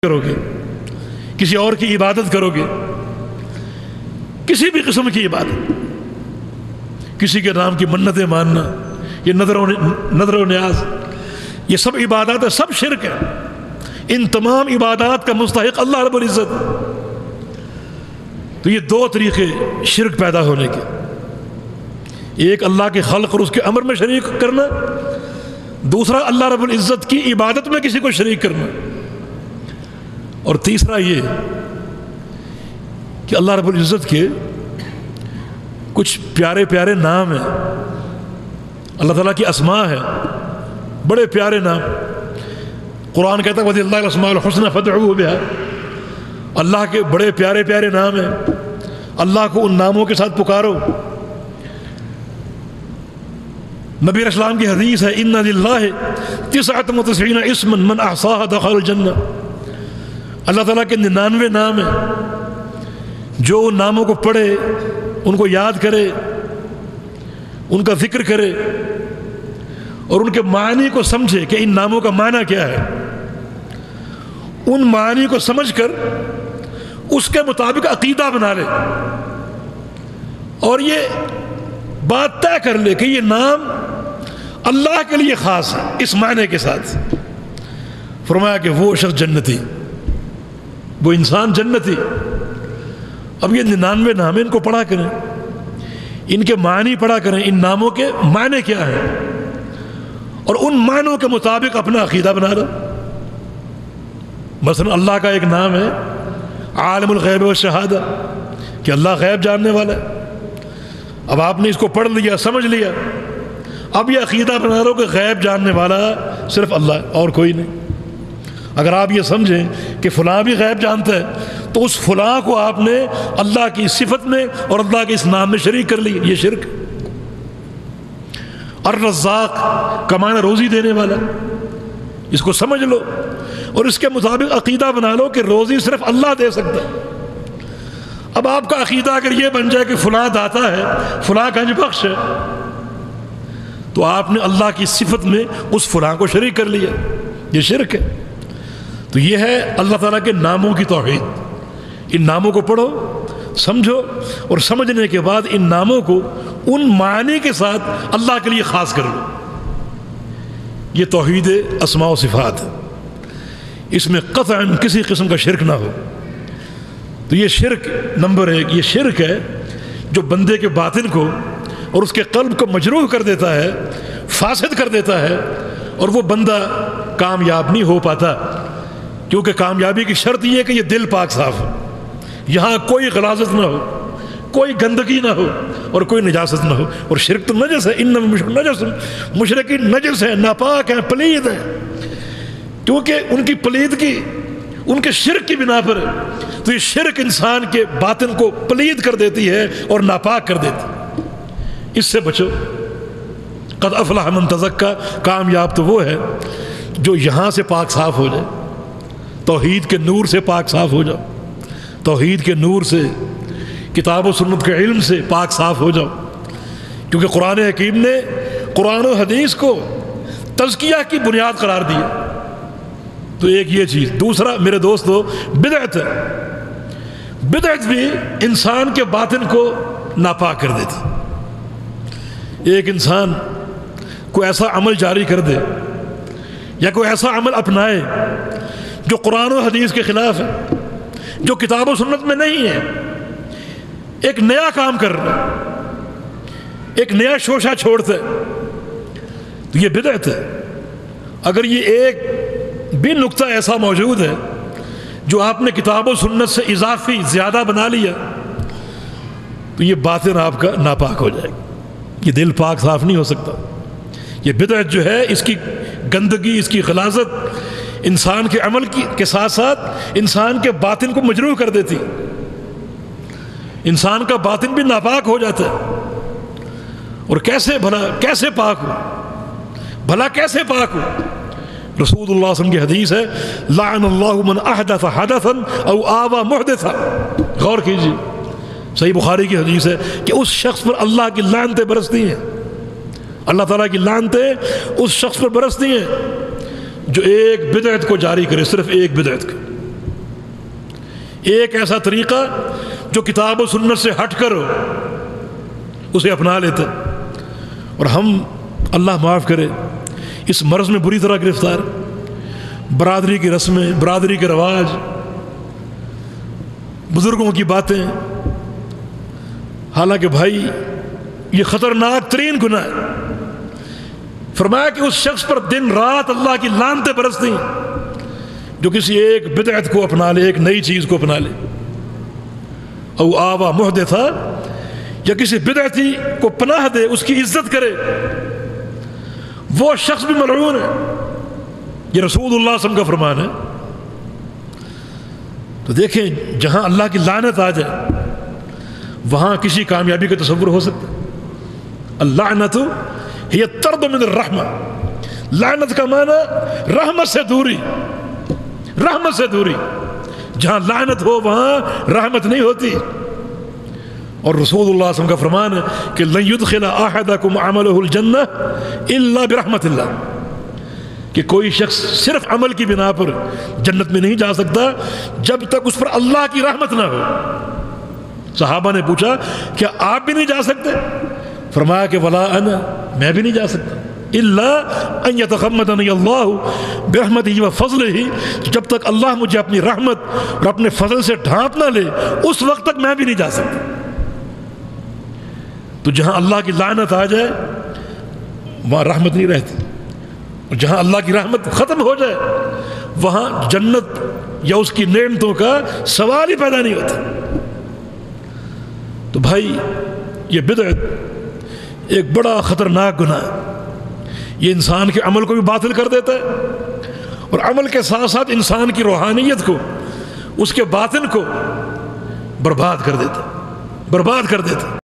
کرو گے، کسی اور کی عبادت کرو گے، کسی بھی قسم کی عبادت، کسی کے نام کی منتیں ماننا، یہ نظر و نیاز، یہ سب عبادات ہے، سب شرک ہے۔ ان تمام عبادات کا مستحق اللہ رب العزت۔ تو یہ دو طریقے شرک پیدا ہونے کے، ایک اللہ کے خلق اور اس کے امر میں شریک کرنا، دوسرا اللہ رب العزت کی عبادت میں کسی کو شریک کرنا، اور تیسرا یہ کہ اللہ رب العزت کے کچھ پیارے پیارے نام ہیں، اللہ تعالیٰ کی اسماء ہے، بڑے پیارے نام۔ قرآن کہتا ہے وَلِلَّهِ الْأَسْمَاءُ الْحُسْنَىٰ فَادْعُوهُ بِهَا، اللہ کے بڑے پیارے پیارے نام ہیں، اللہ کو ان ناموں کے ساتھ پکارو۔ نبی علیہ السلام کی حدیث ہے اِنَّ لِلَّهِ 99 اسما من احصاها دخل الجنہ، اللہ تعالیٰ کے 99 نام ہیں، جو ان ناموں کو پڑھے، ان کو یاد کرے، ان کا ذکر کرے اور ان کے معنی کو سمجھے کہ ان ناموں کا معنی کیا ہے، ان معنی کو سمجھ کر اس کے مطابق عقیدہ بنا لے اور یہ بات طے کر لے کہ یہ نام اللہ کے لیے خاص ہے اس معنی کے ساتھ۔ فرمایا کہ وہ شخص جنتی، وہ انسان جنتی۔ اب یہ 99 نام ان کو پڑھا کریں، ان کے معنی پڑھا کریں، ان ناموں کے معنی کیا ہیں، اور ان معنوں کے مطابق اپنا عقیدہ بنا لو۔ مثلا اللہ کا ایک نام ہے عالم الغیب والشہادہ، کہ اللہ غیب جاننے والا ہے۔ اب آپ نے اس کو پڑھ لیا، سمجھ لیا، اب یہ عقیدہ بنا لو کہ غیب جاننے والا صرف اللہ ہے اور کوئی نہیں۔ اگر آپ یہ سمجھیں کہ فلاں بھی غیب جانتا ہے تو اس فلاں کو آپ نے اللہ کی صفت میں اور اللہ کے اس نام میں شریک کر لی، یہ شرک۔ الرزاق کا معنی روزی دینے والا، اس کو سمجھ لو اور اس کے مطابق عقیدہ بنا لو کہ روزی صرف اللہ دے سکتا ہے۔ اب آپ کا عقیدہ اگر یہ بن جائے کہ فلاں داتا ہے، فلاں گنج بخش ہے، تو آپ نے اللہ کی صفت میں اس فلاں کو شریک کر لیا، یہ شرک ہے۔ تو یہ ہے اللہ تعالیٰ کے ناموں کی توحید۔ ان ناموں کو پڑھو، سمجھو، اور سمجھنے کے بعد ان ناموں کو ان معنی کے ساتھ اللہ کے لیے خاص کر لو۔ یہ توحید اسماء و صفات ہے، اس میں قطعاً کسی قسم کا شرک نہ ہو۔ تو یہ شرک نمبر 1، یہ شرک ہے جو بندے کے باطن کو اور اس کے قلب کو مجروح کر دیتا ہے، فاسد کر دیتا ہے، اور وہ بندہ کامیاب نہیں ہو پاتا، کیونکہ کامیابی کی شرط یہ ہے کہ یہ دل پاک صاف ہو، یہاں کوئی غلاظت نہ ہو، کوئی گندگی نہ ہو اور کوئی نجاست نہ ہو۔ اور شرک تو نجس ہے، انما المشرک نجس، مشرکی نجس ہے، ناپاک ہے، پلید ہے، کیونکہ ان کی پلیدگی ان کے شرک کی بنا پر ہے۔ تو یہ شرک انسان کے باطن کو پلید کر دیتی ہے اور ناپاک کر دیتی ہے، اس سے بچو۔ قد افلح من تزکا، کامیاب تو وہ ہے جو یہاں سے پاک صاف ہو جائے، توحید کے نور سے پاک صاف ہو جاؤ، توحید کے نور سے، کتاب و سنت کے علم سے پاک صاف ہو جاؤ، کیونکہ قرآن حکیم نے قرآن و حدیث کو تزکیہ کی بنیاد قرار دی۔ تو ایک یہ چیز، دوسرا میرے دوستو بدعت ہے۔ بدعت بھی انسان کے باطن کو ناپاک کر دیتی۔ ایک انسان کوئی ایسا عمل جاری کر دے یا کوئی ایسا عمل اپنائے جو قرآن و حدیث کے خلاف ہے، جو کتاب و سنت میں نہیں ہے، ایک نیا کام کر رہا ہے، ایک نیا شوشہ چھوڑتا ہے، تو یہ بدعت ہے۔ اگر یہ ایک بھی نقطہ ایسا موجود ہے جو آپ نے کتاب و سنت سے اضافی زیادہ بنا لیا، تو یہ باطن آپ کا ناپاک ہو جائے گا، یہ دل پاک صاف نہیں ہو سکتا۔ یہ بدعت جو ہے، اس کی گندگی، اس کی غلاظت انسان کے عمل کے ساتھ ساتھ انسان کے باطن کو مجروح کر دیتی، انسان کا باطن بھی ناپاک ہو جاتا ہے۔ اور کیسے بھلا، کیسے پاک ہو، بھلا کیسے پاک ہو؟ رسول اللہ صلی اللہ علیہ وسلم کی حدیث ہے لعن اللہ من احدث حدثا او آوى محدثا، غور کیجیے، صحیح بخاری کی حدیث ہے کہ اس شخص پر اللہ کی لعنتیں برستی ہیں، اللہ تعالیٰ کی لعنتیں اس شخص پر برستی ہیں جو ایک بدعت کو جاری کرے، صرف ایک بدعت کو۔ ایک ایسا طریقہ جو کتاب و سنت سے ہٹ کر ہو اسے اپنا لیتا، اور ہم اللہ معاف کرے اس مرض میں بری طرح گرفتار، برادری کی رسمیں، برادری کے رواج، بزرگوں کی باتیں، حالانکہ بھائی یہ خطرناک ترین گناہ ہے۔ فرمایا کہ اس شخص پر دن رات اللہ کی لعنتیں برستی جو کسی ایک بدعت کو اپنا لے، ایک نئی چیز کو اپنا لے، او آوا محدثا، یا کسی بدعتی کو پناہ دے، اس کی عزت کرے، وہ شخص بھی ملعون ہے۔ یہ رسول اللہ صلی اللہ علیہ وسلم کا فرمان ہے۔ تو دیکھیں جہاں اللہ کی لعنت آ جائے وہاں کسی کامیابی کا تصور ہو سکتا ہے؟ اللعنت ہی الطرد من الرحمہ، لعنت کا معنی رحمت سے دوری، رحمت سے دوری، جہاں لعنت ہو وہاں رحمت نہیں ہوتی۔ اور رسول اللہ صلی اللہ علیہ وسلم کا فرمان ہے کہ لن يدخل احدکم عملہ الجنہ الا برحمت اللہ، کہ کوئی شخص صرف عمل کی بنا پر جنت میں نہیں جا سکتا جب تک اس پر اللہ کی رحمت نہ ہو۔ صحابہ نے پوچھا کیا آپ بھی نہیں جا سکتے؟ فرمایا کہ ولا انا، میں بھی نہیں جا سکتا، الا ان یتغمدنی اللہ برحمتہ وفضلہ، جب تک اللہ مجھے اپنی رحمت اور اپنے فضل سے ڈھانپ نہ لے اس وقت تک میں بھی نہیں جا سکتا۔ تو جہاں اللہ کی لعنت آ جائے وہاں رحمت نہیں رہتی، اور جہاں اللہ کی رحمت ختم ہو جائے وہاں جنت یا اس کی نعمتوں کا سوال ہی پیدا نہیں ہوتا۔ تو بھائی یہ بدعت ایک بڑا خطرناک گناہ ہے، یہ انسان کے عمل کو بھی باطل کر دیتا ہے، اور عمل کے ساتھ ساتھ انسان کی روحانیت کو، اس کے باطن کو برباد کر دیتا، برباد کر دیتا۔